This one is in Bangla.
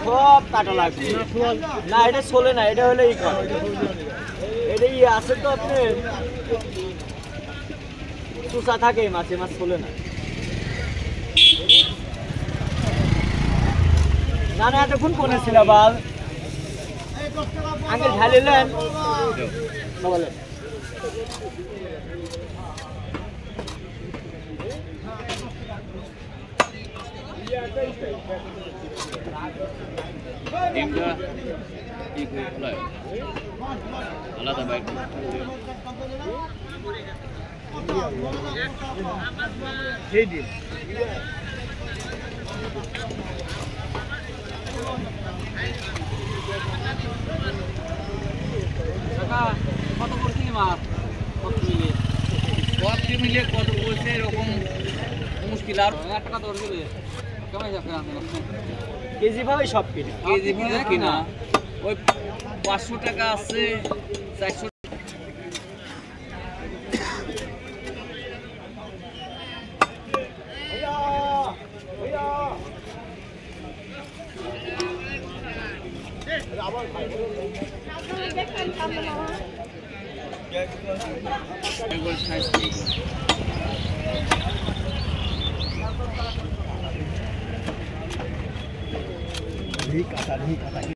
সব কাটা লাগবে না, এটা চলে না, এটা হলে এটা আছে তো আপনার চুষা থাকে মাছে, মাছ চলে না। না না এতক্ষণ কোনে ছিল বাল আগে ঢালিলেন বলেন। ডিমটা কি করে খোলায় আলাদা বাইক সেই ডিম কত করছিলি মাছ কত মিলে কত বলছে এরকম মুশকিল। আর টাকা ধরে গেলে কেমন কেজি ভাবে সব কিনা, কেজি ভাবে কিনা ওই 500 টাকা আছে 400 ঢিক কাটা